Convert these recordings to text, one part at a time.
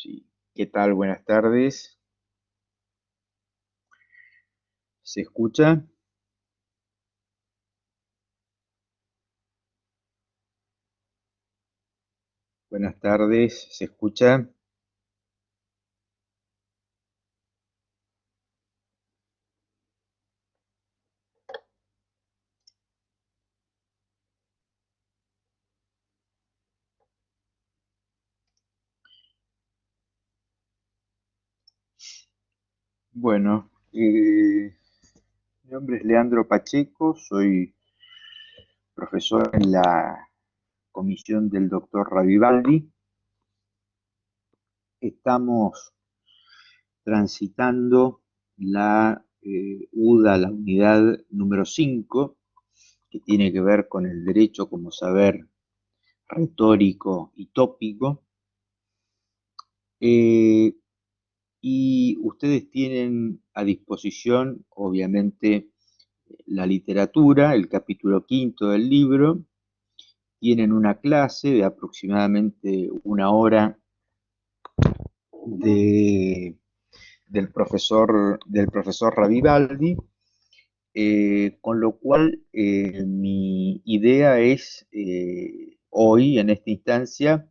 Sí. ¿Qué tal? Buenas tardes. ¿Se escucha? Buenas tardes. ¿Se escucha? Bueno, mi nombre es Leandro Pacheco, soy profesor en la comisión del doctor Ravivaldi. Estamos transitando la UDA, la unidad número 5, que tiene que ver con el derecho como saber retórico y tópico. Eh, y ustedes tienen a disposición, obviamente, la literatura, el capítulo quinto del libro, tienen una clase de aproximadamente una hora de, del profesor Ravivaldi, con lo cual mi idea es hoy, en esta instancia,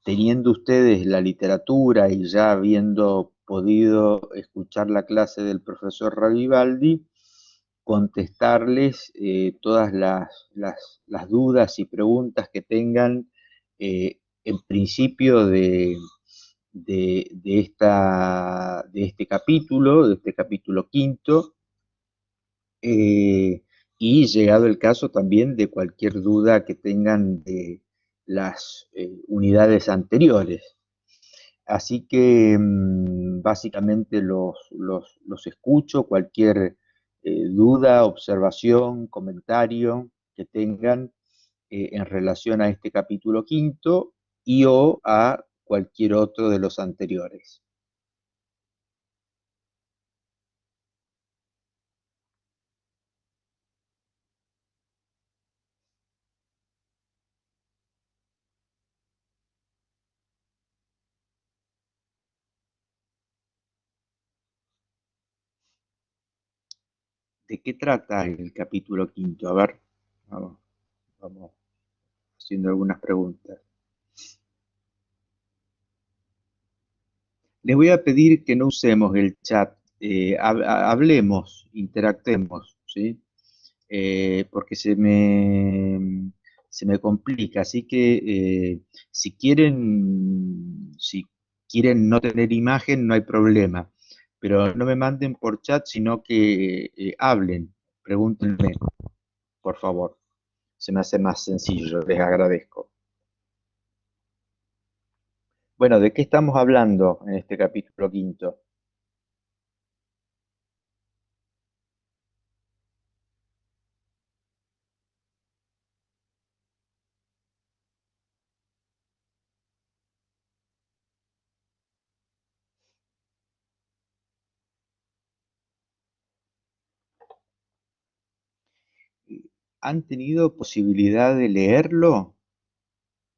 teniendo ustedes la literatura y ya habiendo podido escuchar la clase del profesor Ravivaldi, contestarles todas las dudas y preguntas que tengan en principio de este capítulo quinto, y llegado el caso también de cualquier duda que tengan de las unidades anteriores. Así que básicamente los escucho, cualquier duda, observación, comentario que tengan en relación a este capítulo quinto y o a cualquier otro de los anteriores. ¿De qué trata el capítulo quinto? A ver, vamos haciendo algunas preguntas. Les voy a pedir que no usemos el chat, hablemos, interactuemos, ¿sí? Porque se me complica, así que si quieren no tener imagen, no hay problema, pero no me manden por chat, sino que hablen, pregúntenme, por favor, se me hace más sencillo, les agradezco. Bueno, ¿de qué estamos hablando en este capítulo quinto? ¿Han tenido posibilidad de leerlo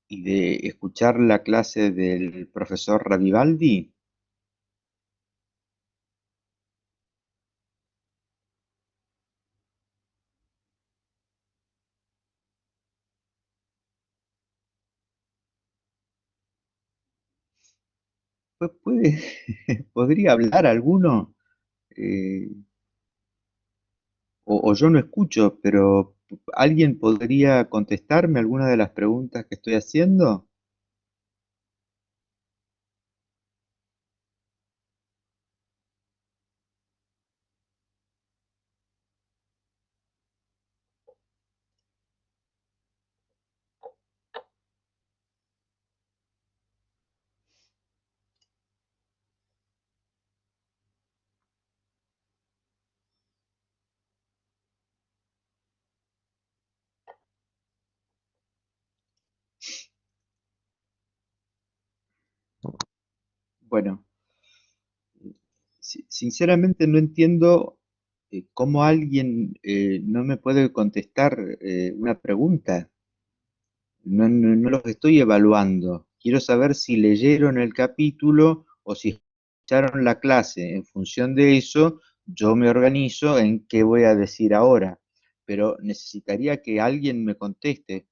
y de escuchar la clase del profesor Ravivaldi? Pues podría hablar alguno, eh, o yo no escucho, pero ¿alguien podría contestarme alguna de las preguntas que estoy haciendo? Bueno, sinceramente no entiendo cómo alguien no me puede contestar una pregunta. No, no, no los estoy evaluando, quiero saber si leyeron el capítulo o si escucharon la clase. En función de eso, yo me organizo en qué voy a decir ahora, pero necesitaría que alguien me conteste.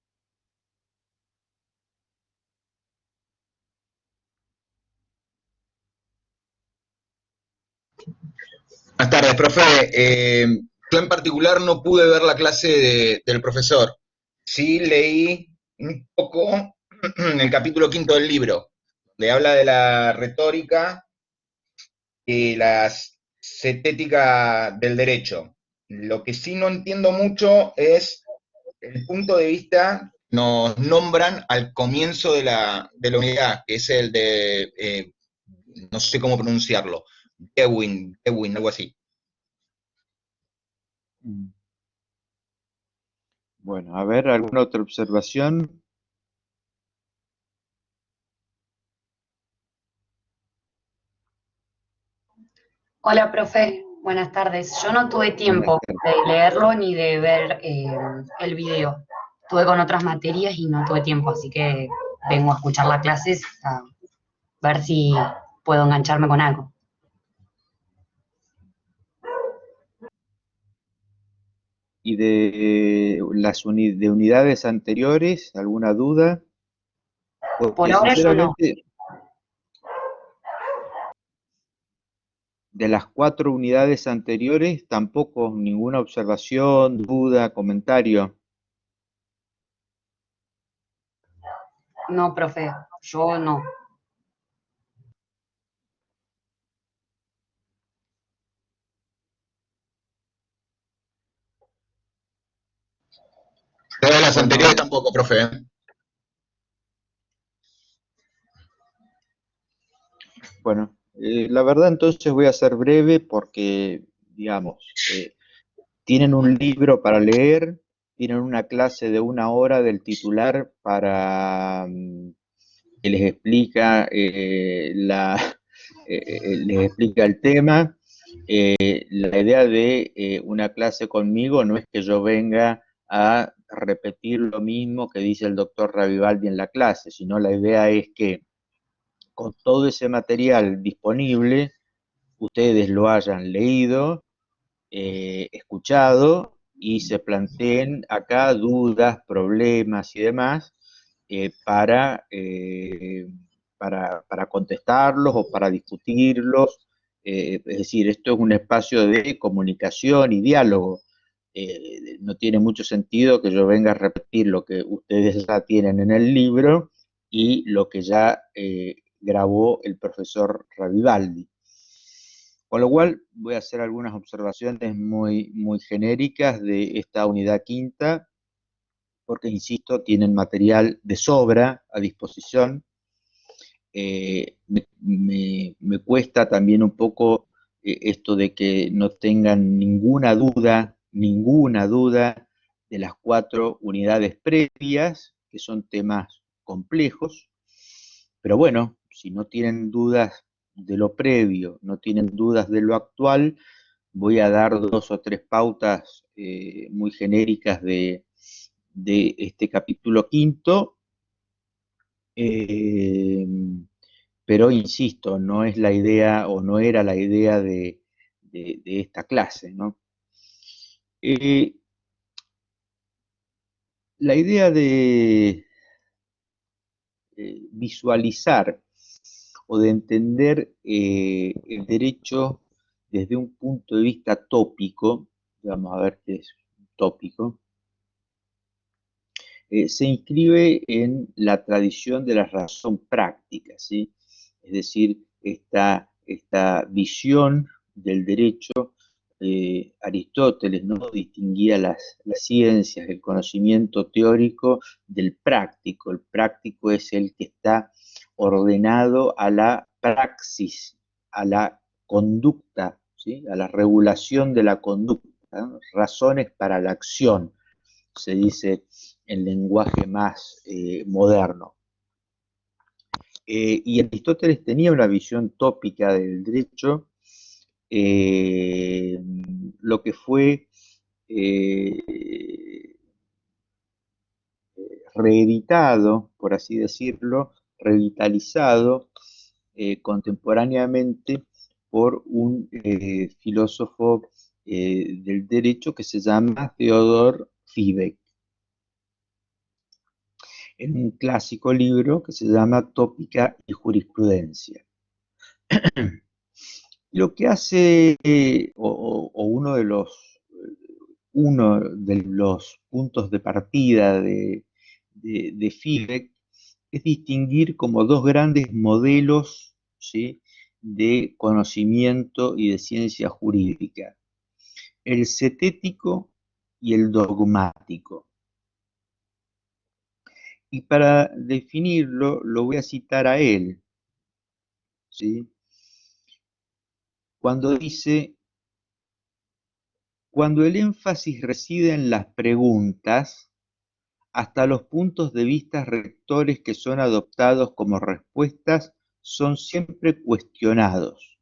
Buenas tardes, profe. Yo en particular no pude ver la clase del profesor. Sí leí un poco en el capítulo quinto del libro, donde habla de la retórica y la cetética del derecho. Lo que sí no entiendo mucho es el punto de vista que nos nombran al comienzo de la unidad, que es el de, no sé cómo pronunciarlo, Dewin, algo así. Mm. Bueno, a ver, ¿alguna otra observación? Hola, profe. Buenas tardes. Yo no tuve Buenas tiempo tardes. de leerlo ni de ver el video. Estuve con otras materias y no tuve tiempo, así que vengo a escuchar las clases a ver si puedo engancharme con algo. ¿Y de de unidades anteriores, alguna duda? Por Porque ahora yo no. sinceramente, de las 4 unidades anteriores, tampoco ninguna observación, duda, comentario. No, profe, yo no. Todas las anteriores Bueno, tampoco, profe. bueno, la verdad entonces voy a ser breve porque, digamos, tienen un libro para leer, tienen una clase de 1 hora del titular para que les explica les explica el tema. La idea de una clase conmigo no es que yo venga a repetir lo mismo que dice el doctor Ravivaldi en la clase, sino la idea es que con todo ese material disponible, ustedes lo hayan leído, escuchado y se planteen acá dudas, problemas y demás para contestarlos o para discutirlos. Es decir, esto es un espacio de comunicación y diálogo. No tiene mucho sentido que yo venga a repetir lo que ustedes ya tienen en el libro y lo que ya grabó el profesor Ravivaldi. Con lo cual voy a hacer algunas observaciones muy genéricas de esta unidad quinta, porque, insisto, tienen material de sobra a disposición. Me cuesta también un poco esto de que no tengan ninguna duda de las 4 unidades previas, que son temas complejos, pero bueno, si no tienen dudas de lo previo, no tienen dudas de lo actual, voy a dar 2 o 3 pautas muy genéricas de este capítulo quinto, eh, pero insisto, no es la idea o no era la idea de esta clase, ¿no? Eh, la idea de visualizar o de entender el derecho desde un punto de vista tópico, vamos a ver qué es tópico, se inscribe en la tradición de la razón práctica, ¿sí? Es decir, esta visión del derecho, Aristóteles no distinguía las ciencias, el conocimiento teórico del práctico. El práctico es el que está ordenado a la praxis, a la conducta, ¿sí? A la regulación de la conducta, ¿no? Razones para la acción, se dice en lenguaje más moderno. Y Aristóteles tenía una visión tópica del derecho, eh, lo que fue eh, reeditado, por así decirlo, revitalizado contemporáneamente por un filósofo del derecho que se llama Theodor Fiebig, en un clásico libro que se llama Tópica y Jurisprudencia. Lo que hace, o uno de los puntos de partida de Fiebig es distinguir como dos grandes modelos, ¿sí?, de conocimiento y de ciencia jurídica: el cetético y el dogmático. Y para definirlo, lo voy a citar a él, ¿sí? Cuando dice: cuando el énfasis reside en las preguntas, hasta los puntos de vista rectores que son adoptados como respuestas son siempre cuestionados.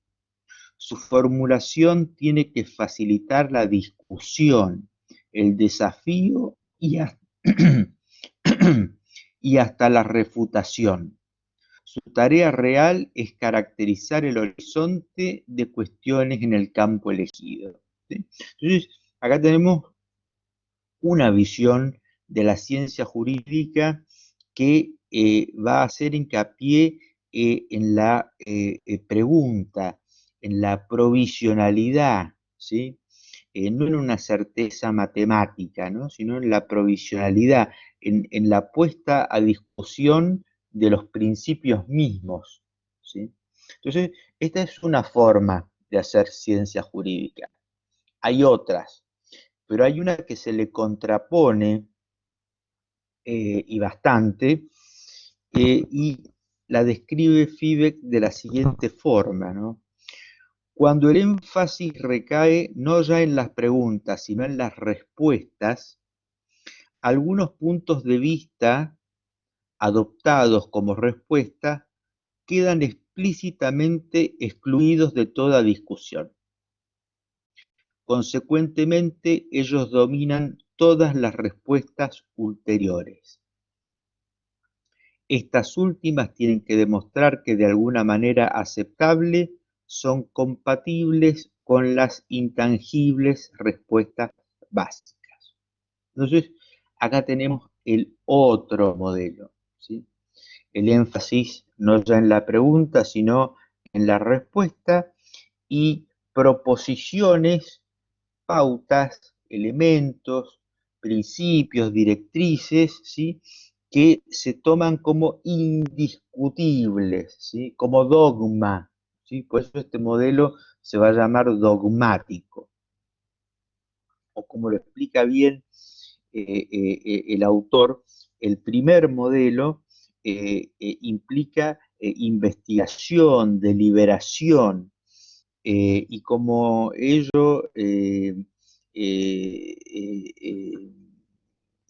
Su formulación tiene que facilitar la discusión, el desafío y y hasta la refutación. Su tarea real es caracterizar el horizonte de cuestiones en el campo elegido, ¿sí? Entonces, acá tenemos una visión de la ciencia jurídica que va a hacer hincapié en la pregunta, en la provisionalidad, ¿sí? No en una certeza matemática, ¿no?, sino en la provisionalidad, en la puesta a discusión de los principios mismos, ¿sí? Entonces, esta es una forma de hacer ciencia jurídica. Hay otras, pero hay una que se le contrapone y bastante, y la describe Fiebig de la siguiente forma, ¿no? Cuando el énfasis recae no ya en las preguntas, sino en las respuestas, algunos puntos de vista adoptados como respuesta quedan explícitamente excluidos de toda discusión. Consecuentemente, ellos dominan todas las respuestas ulteriores. Estas últimas tienen que demostrar que de alguna manera aceptable son compatibles con las intangibles respuestas básicas. Entonces, acá tenemos el otro modelo, ¿sí? El énfasis no ya en la pregunta, sino en la respuesta, y proposiciones, pautas, elementos, principios, directrices, ¿sí?, que se toman como indiscutibles, ¿sí?, como dogma, ¿sí? Por eso este modelo se va a llamar dogmático, o como lo explica bien el autor, el primer modelo implica investigación, deliberación, y como ello,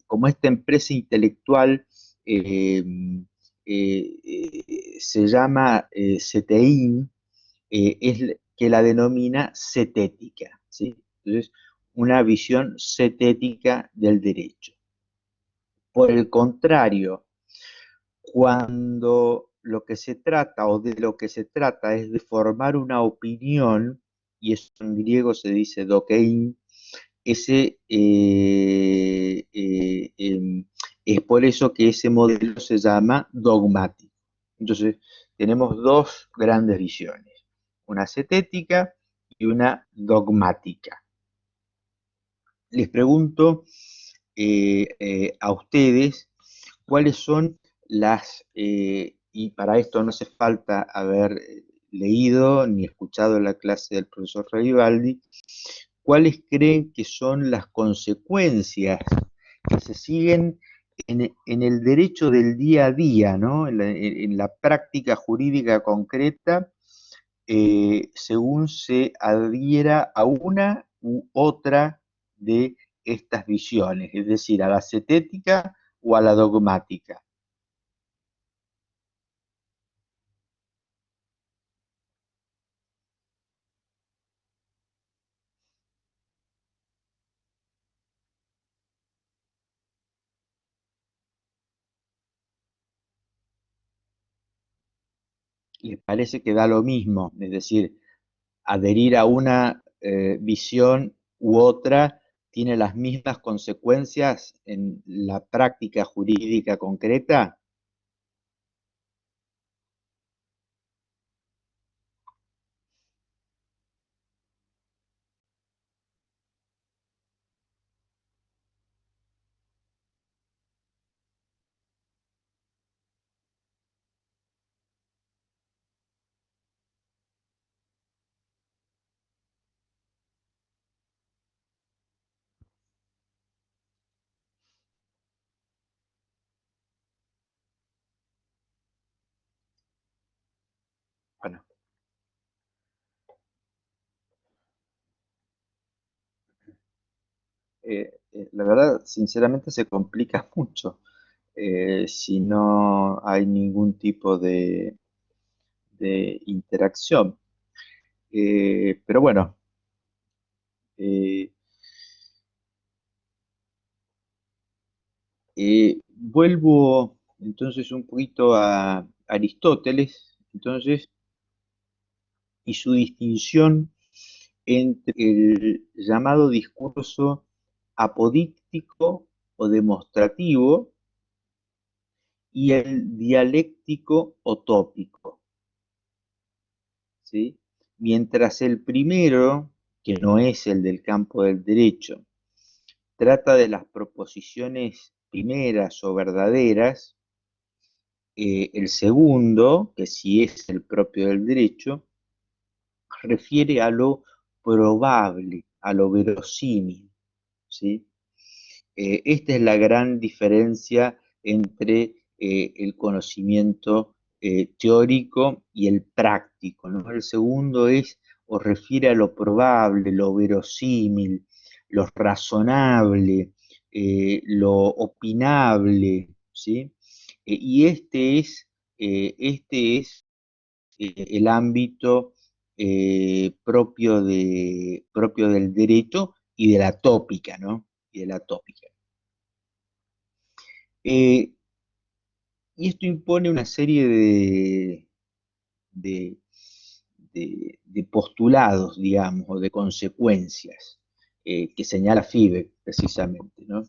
como esta empresa intelectual eh, se llama CTI, es que la denomina cetética, ¿sí? Entonces, una visión cetética del derecho. Por el contrario, cuando lo que se trata, o de lo que se trata, es de formar una opinión, y eso en griego se dice dokein, ese, es por eso que ese modelo se llama dogmático. Entonces, tenemos dos grandes visiones: una cetética y una dogmática. Les pregunto a ustedes cuáles son y para esto no hace falta haber leído ni escuchado la clase del profesor Revivaldi, cuáles creen que son las consecuencias que se siguen en el derecho del día a día, ¿no?, en la práctica jurídica concreta, según se adhiera a una u otra de estas visiones, es decir, a la cetética o a la dogmática. les parece que da lo mismo, es decir, adherir a una visión u otra tiene las mismas consecuencias en la práctica jurídica concreta. Bueno, la verdad, sinceramente, se complica mucho si no hay ningún tipo de interacción. Pero bueno, eh, vuelvo entonces un poquito a Aristóteles, entonces, y su distinción entre el llamado discurso apodíctico o demostrativo y el dialéctico o tópico, ¿sí? Mientras el primero, que no es el del campo del derecho, trata de las proposiciones primeras o verdaderas, el segundo, que sí es el propio del derecho, refiere a lo probable, a lo verosímil, ¿sí? Esta es la gran diferencia entre el conocimiento teórico y el práctico, ¿no? El segundo es o refiere a lo probable, lo verosímil, lo razonable, lo opinable, ¿sí? Y este es el ámbito propio del derecho y de la tópica, ¿no? Y de la tópica. Eh, y esto impone una serie de, de postulados, digamos, o de consecuencias que señala Fibe, precisamente, ¿no?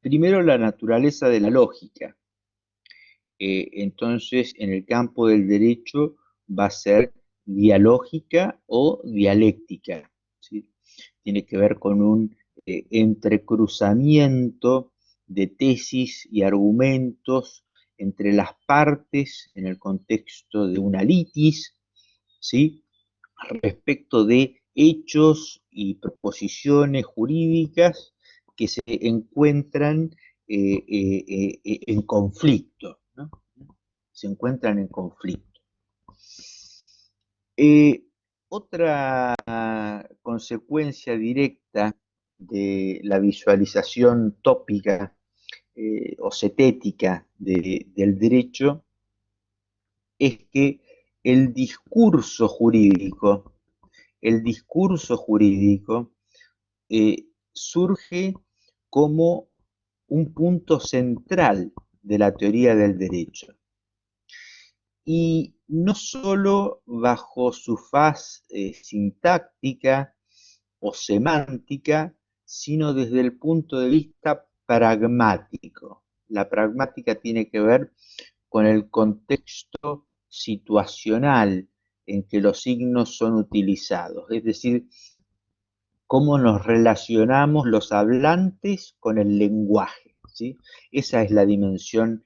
Primero, la naturaleza de la lógica. Entonces, en el campo del derecho va a ser dialógica o dialéctica, ¿sí? Tiene que ver con un entrecruzamiento de tesis y argumentos entre las partes en el contexto de una litis, ¿sí? Respecto de hechos y proposiciones jurídicas que se encuentran en conflicto, ¿no? Se encuentran en conflicto. Eh, Otra consecuencia directa de la visualización tópica o cetética del derecho es que el discurso jurídico, el discurso jurídico surge como un punto central de la teoría del derecho. Y no solo bajo su faz sintáctica o semántica, sino desde el punto de vista pragmático. La pragmática tiene que ver con el contexto situacional en que los signos son utilizados, es decir, cómo nos relacionamos los hablantes con el lenguaje, ¿sí? Esa es la dimensión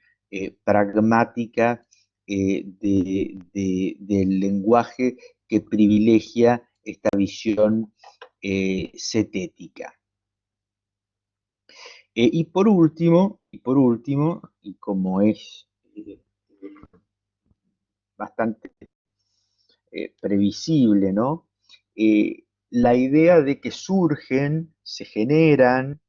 pragmática del lenguaje que privilegia esta visión cetética. Y como es bastante previsible, ¿no? La idea de que se generan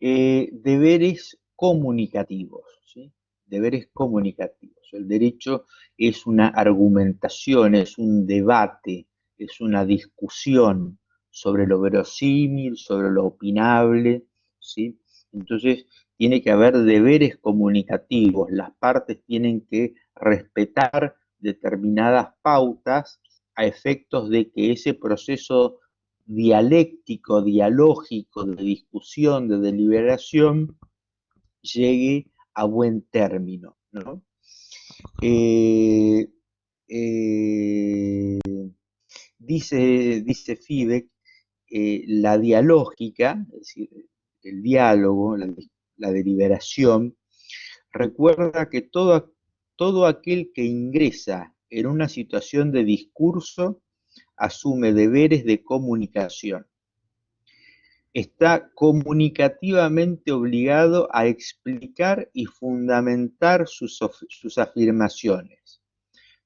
deberes comunicativos, ¿sí? Deberes comunicativos. El derecho es una argumentación, es un debate, es una discusión sobre lo verosímil, sobre lo opinable, ¿sí? Entonces, tiene que haber deberes comunicativos, las partes tienen que respetar determinadas pautas a efectos de que ese proceso dialéctico, dialógico, de discusión, de deliberación, llegue a buen término, ¿no? Eh, eh, dice Fiebeck, la dialógica, es decir, el diálogo, la deliberación, recuerda que todo aquel que ingresa en una situación de discurso asume deberes de comunicación. Está comunicativamente obligado a explicar y fundamentar sus afirmaciones.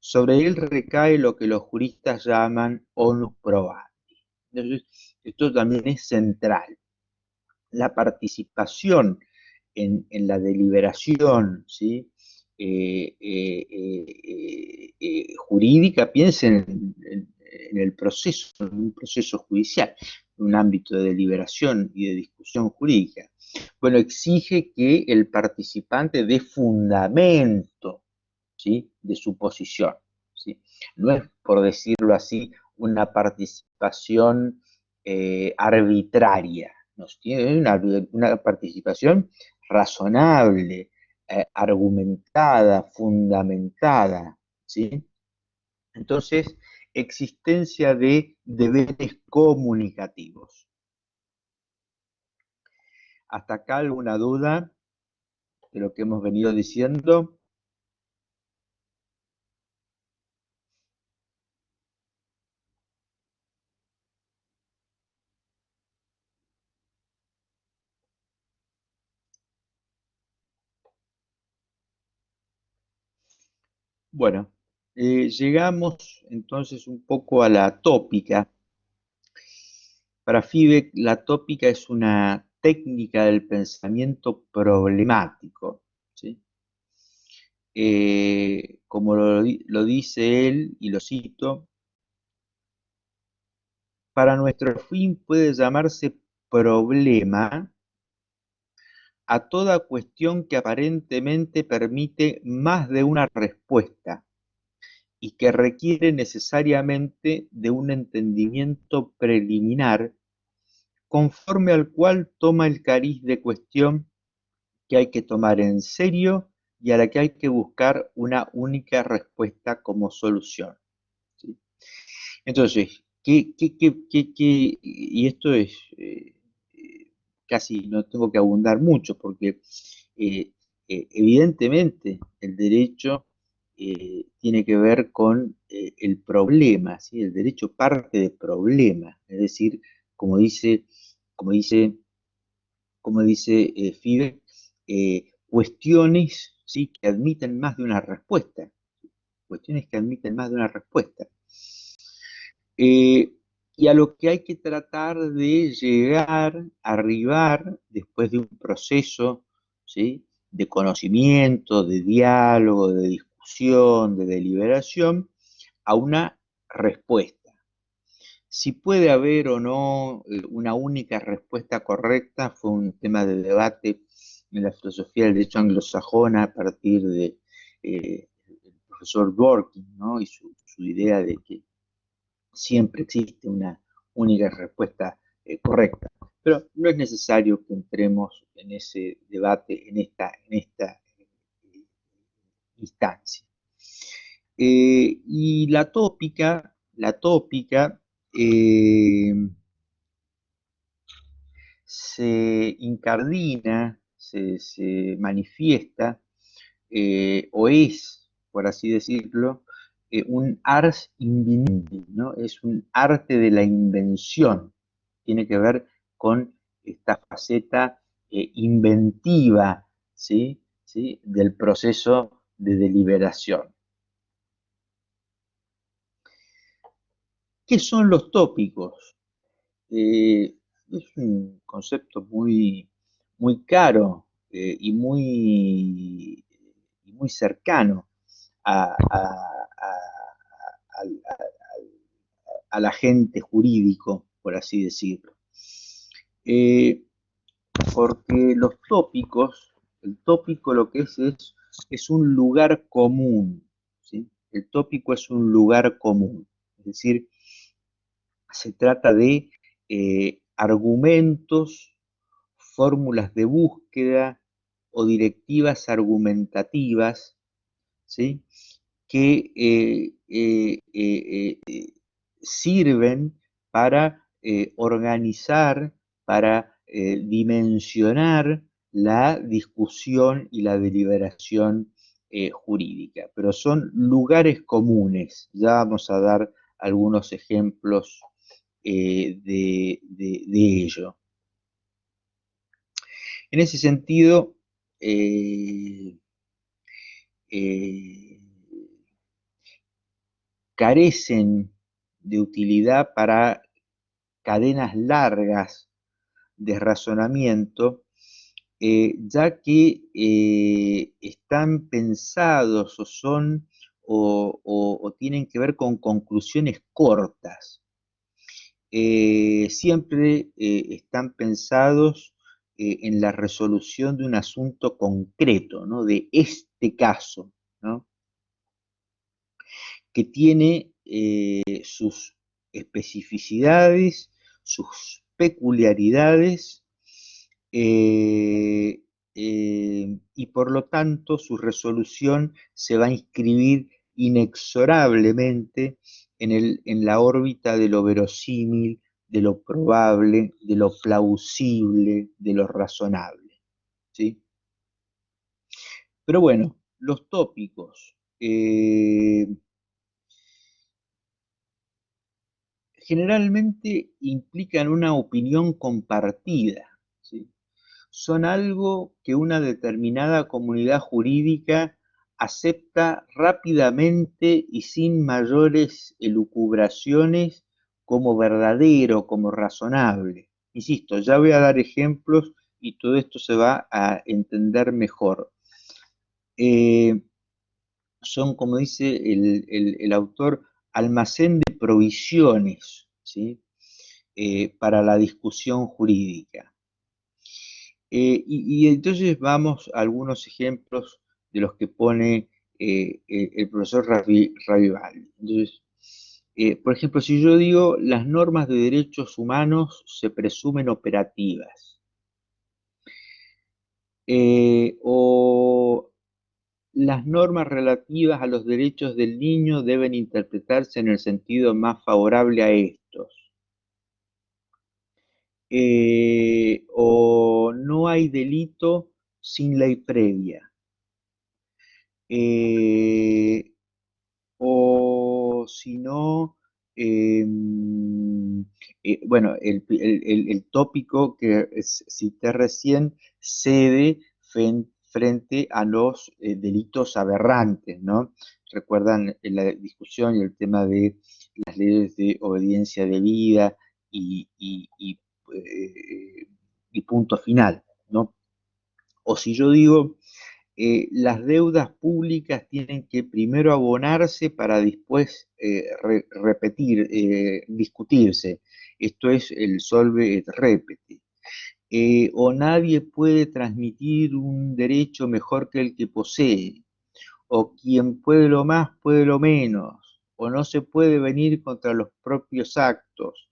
Sobre él recae lo que los juristas llaman onus probandi. Entonces, esto también es central. La participación en la deliberación, ¿sí? Jurídica, piensen en el proceso, en un proceso judicial, en un ámbito de deliberación y de discusión jurídica. Bueno, exige que el participante dé fundamento, ¿sí?, de su posición, ¿sí? No es, por decirlo así, una participación arbitraria, nos tiene una participación razonable, argumentada, fundamentada, ¿sí? Entonces, existencia de deberes comunicativos. ¿Hasta acá alguna duda de lo que hemos venido diciendo? Bueno, llegamos entonces un poco a la tópica. Para Fiebeck, la tópica es una técnica del pensamiento problemático, ¿sí? Como lo dice él, y lo cito, para nuestro fin puede llamarse problema a toda cuestión que aparentemente permite más de una respuesta y que requiere necesariamente de un entendimiento preliminar conforme al cual toma el cariz de cuestión que hay que tomar en serio y a la que hay que buscar una única respuesta como solución, ¿sí? Entonces, y esto es, casi no tengo que abundar mucho, porque eh, evidentemente el derecho tiene que ver con el problema, ¿sí? El derecho parte de problema, es decir, como dice, como dice, como dice Fiebeck, cuestiones, ¿sí?, que admiten más de una respuesta, cuestiones que admiten más de una respuesta. Y a lo que hay que tratar de llegar, arribar, después de un proceso, ¿sí?, de conocimiento, de diálogo, de discusión, de deliberación, a una respuesta. Si puede haber o no una única respuesta correcta fue un tema de debate en la filosofía del derecho anglosajona a partir de el profesor Dworkin, ¿no?, y su idea de que siempre existe una única respuesta correcta. Pero no es necesario que entremos en ese debate en esta instancia. Y la tópica se incardina, se manifiesta, o es, por así decirlo, un ars inveniendi, ¿no? Es un arte de la invención. Tiene que ver con esta faceta inventiva, ¿sí?, ¿sí?, del proceso de deliberación. ¿Qué son los tópicos? Es un concepto muy caro y muy cercano al agente jurídico, por así decirlo. porque los tópicos, el tópico lo que es un lugar común, ¿sí? El tópico es un lugar común, es decir, se trata de argumentos, fórmulas de búsqueda o directivas argumentativas, ¿sí? Que sirven para organizar, para dimensionar la discusión y la deliberación jurídica, pero son lugares comunes. Ya vamos a dar algunos ejemplos de ello. En ese sentido, carecen de utilidad para cadenas largas de razonamiento, ya que están pensados o son o tienen que ver con conclusiones cortas. Siempre están pensados en la resolución de un asunto concreto, ¿no? De este caso, ¿no? Que tiene sus especificidades, sus peculiaridades, y por lo tanto su resolución se va a inscribir inexorablemente en la órbita de lo verosímil, de lo probable, de lo plausible, de lo razonable, ¿sí? Pero bueno, los tópicos. Generalmente implican una opinión compartida, ¿sí? Son algo que una determinada comunidad jurídica acepta rápidamente y sin mayores elucubraciones como verdadero, como razonable. Insisto, ya voy a dar ejemplos y todo esto se va a entender mejor. Son, como dice el autor, almacén de provisiones, ¿sí? Para la discusión jurídica. Y entonces vamos a algunos ejemplos de los que pone el profesor Ravivaldi. Entonces, por ejemplo, si yo digo las normas de derechos humanos se presumen operativas, o las normas relativas a los derechos del niño deben interpretarse en el sentido más favorable a estos, o no hay delito sin ley previa. O si no, bueno, el tópico que cité recién cede frente a los delitos aberrantes, ¿no? Recuerdan la discusión y el tema de las leyes de obediencia debida y punto final, ¿no? O si yo digo las deudas públicas tienen que primero abonarse para después discutirse. Esto es el solve et repete. O nadie puede transmitir un derecho mejor que el que posee. O quien puede lo más puede lo menos. O no se puede venir contra los propios actos.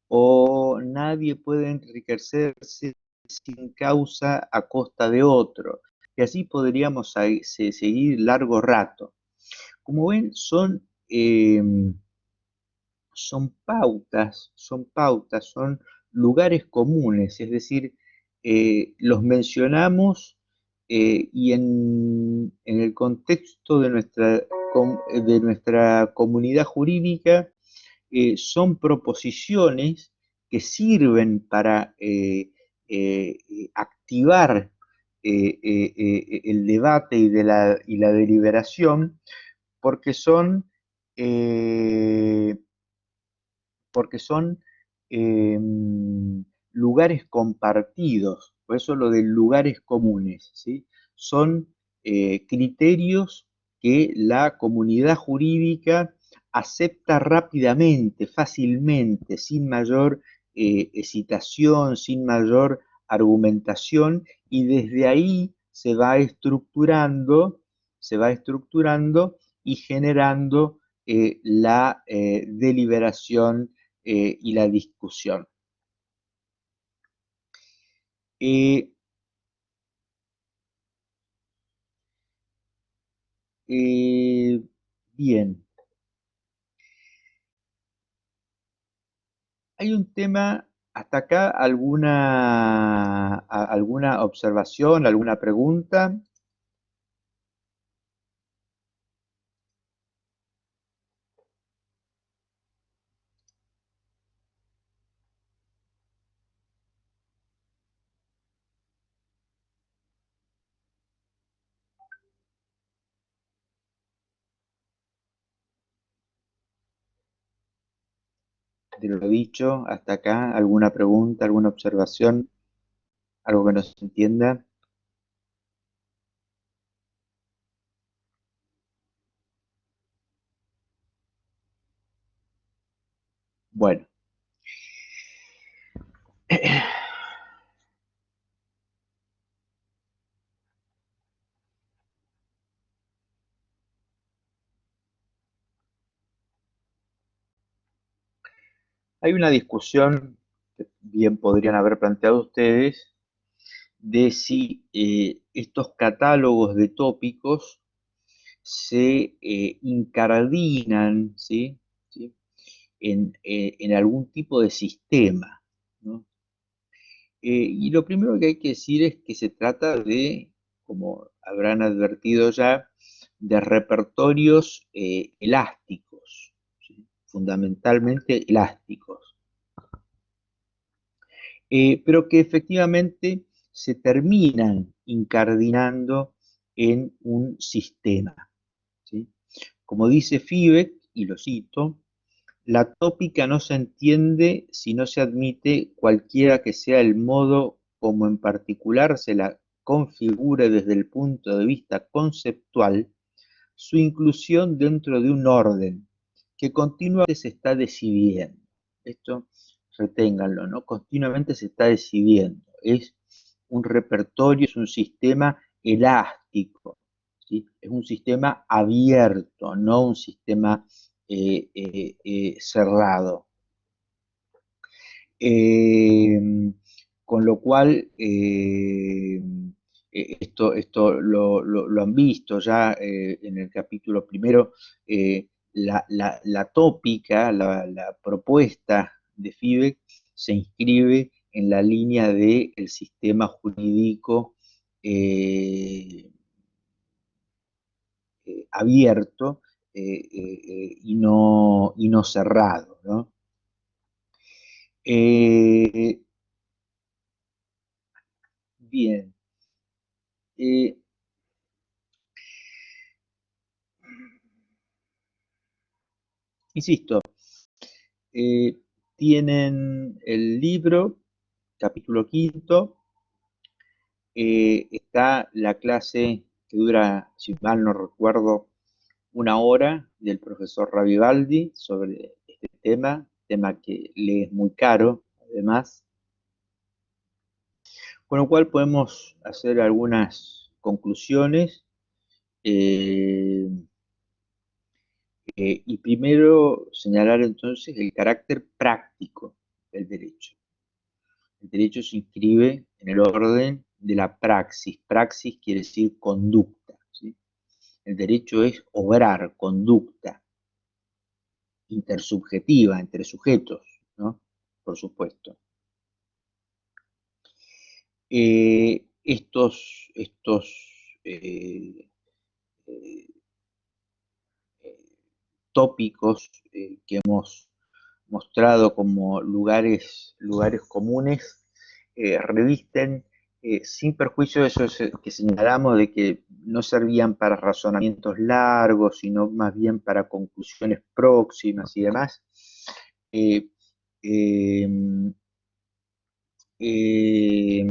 O nadie puede enriquecerse sin causa a costa de otro. Y así podríamos seguir largo rato. Como ven, son pautas, son lugares comunes, es decir, los mencionamos y en el contexto de nuestra comunidad jurídica son proposiciones que sirven para activar el debate y la deliberación porque son, eh, porque son eh, lugares compartidos, por eso lo de lugares comunes, ¿sí? Son criterios que la comunidad jurídica acepta rápidamente, fácilmente, sin mayor excitación, sin mayor argumentación y desde ahí se va estructurando y generando la deliberación y la discusión. Bien. Hay un tema, hasta acá, alguna observación, alguna pregunta. De lo dicho, hasta acá, alguna pregunta, alguna observación, algo que no se entienda. Bueno. Hay una discusión que bien podrían haber planteado ustedes de si estos catálogos de tópicos se incardinan, ¿sí? ¿Sí? En algún tipo de sistema, ¿no? Y lo primero que hay que decir es que se trata de, como habrán advertido ya, de repertorios elásticos, ¿sí? Fundamentalmente elásticos, pero que efectivamente se terminan incardinando en un sistema, ¿sí? Como dice Fibeck, y lo cito, la tópica no se entiende si no se admite cualquiera que sea el modo como en particular se la configure desde el punto de vista conceptual, su inclusión dentro de un orden que continuamente se está decidiendo. Esto reténganlo, ¿no? Continuamente se está decidiendo. Es un repertorio, es un sistema elástico, ¿sí? Es un sistema abierto, no un sistema cerrado. Con lo cual, esto lo han visto ya en el capítulo primero, la tópica, la propuesta de FIBEC se inscribe en la línea del sistema jurídico abierto y no cerrado, ¿no? Bien. Insisto, tienen el libro, capítulo quinto, está la clase que dura, si mal no recuerdo, 1 hora del profesor Ravivaldi sobre este tema que le es muy caro, además, con lo cual podemos hacer algunas conclusiones. Y primero señalar entonces el carácter práctico del derecho. El derecho se inscribe en el orden de la praxis. Praxis quiere decir conducta, ¿sí? El derecho es obrar, conducta intersubjetiva, entre sujetos, ¿no? Por supuesto. Estos eh, tópicos que hemos mostrado como lugares comunes, revisten, sin perjuicio de eso que señalamos de que no servían para razonamientos largos, sino más bien para conclusiones próximas y demás, eh, eh, eh,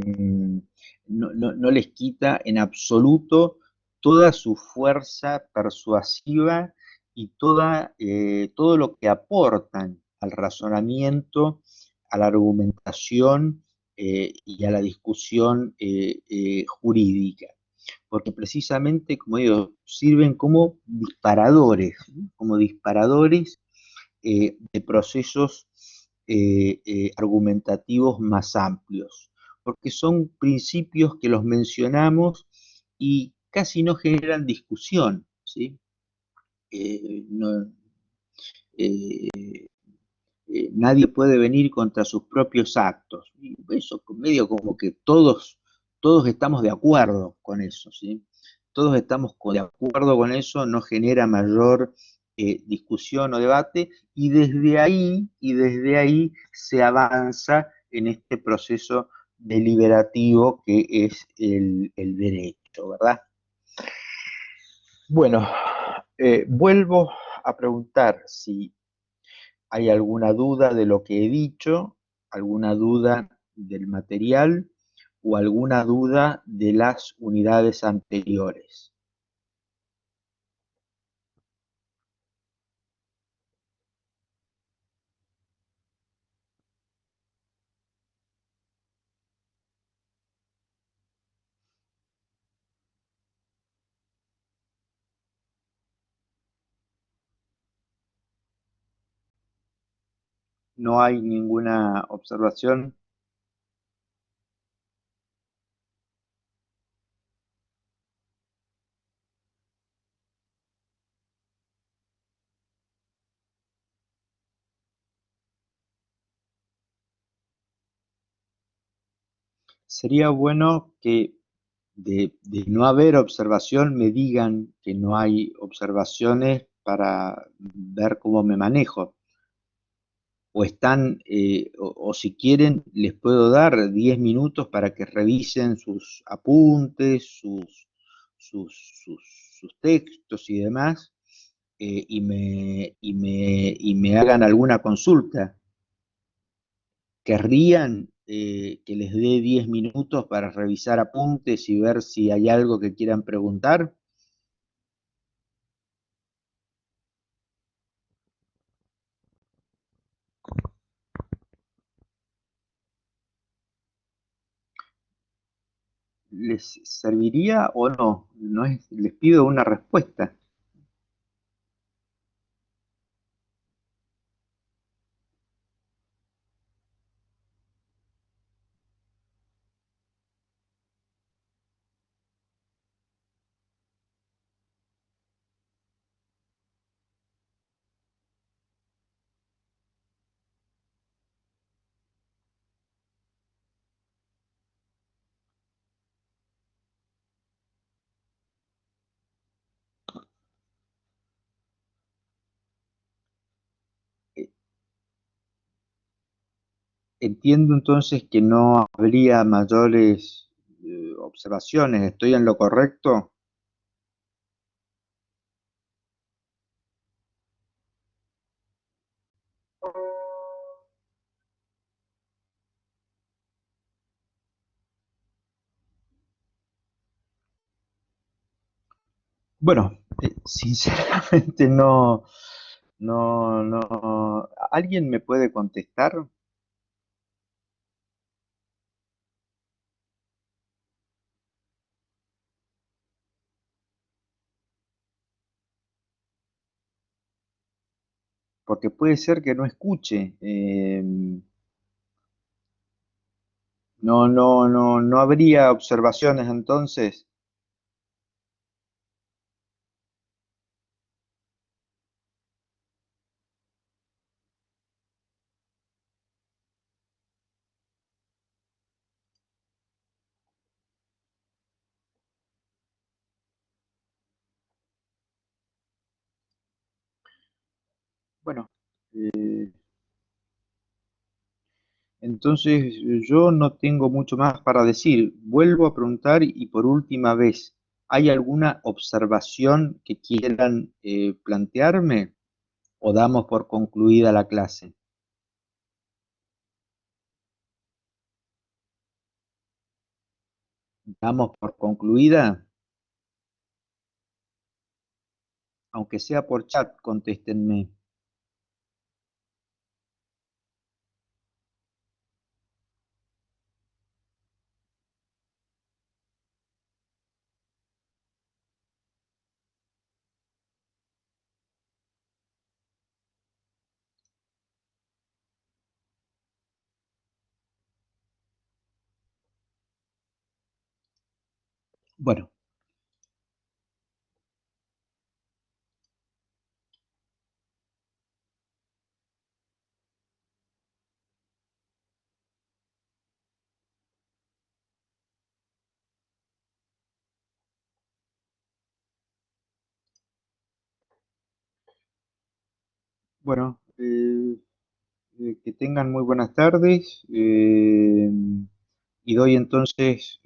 no les quita en absoluto toda su fuerza persuasiva y todo lo que aportan al razonamiento, a la argumentación y a la discusión jurídica, porque precisamente, como digo, sirven como disparadores de procesos argumentativos más amplios, porque son principios que los mencionamos y casi no generan discusión, ¿sí? No, eh, nadie puede venir contra sus propios actos. Y eso medio como que todos estamos de acuerdo con eso, ¿sí? Todos estamos de acuerdo con eso, no genera mayor discusión o debate, y desde ahí se avanza en este proceso deliberativo que es el derecho, ¿verdad? Bueno, vuelvo a preguntar si hay alguna duda de lo que he dicho, alguna duda del material o alguna duda de las unidades anteriores. No hay ninguna observación. Sería bueno que de no haber observación me digan que no hay observaciones para ver cómo me manejo. O están, o si quieren, les puedo dar 10 minutos para que revisen sus apuntes, sus textos y demás, y me hagan alguna consulta. ¿Querrían que les dé 10 minutos para revisar apuntes y ver si hay algo que quieran preguntar? ¿Les serviría o no? No es, les pido una respuesta. Eh, Entiendo entonces que no habría mayores observaciones. ¿Estoy en lo correcto? Bueno, sinceramente no. ¿Alguien me puede contestar? Porque puede ser que no escuche. No habría observaciones entonces. Bueno, eh, entonces yo no tengo mucho más para decir. Vuelvo a preguntar y por última vez, ¿hay alguna observación que quieran plantearme o damos por concluida la clase? ¿Damos por concluida? Aunque sea por chat, contéstenme. Bueno, bueno, que tengan muy buenas tardes y doy entonces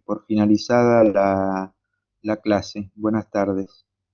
por finalizada la clase. Buenas tardes.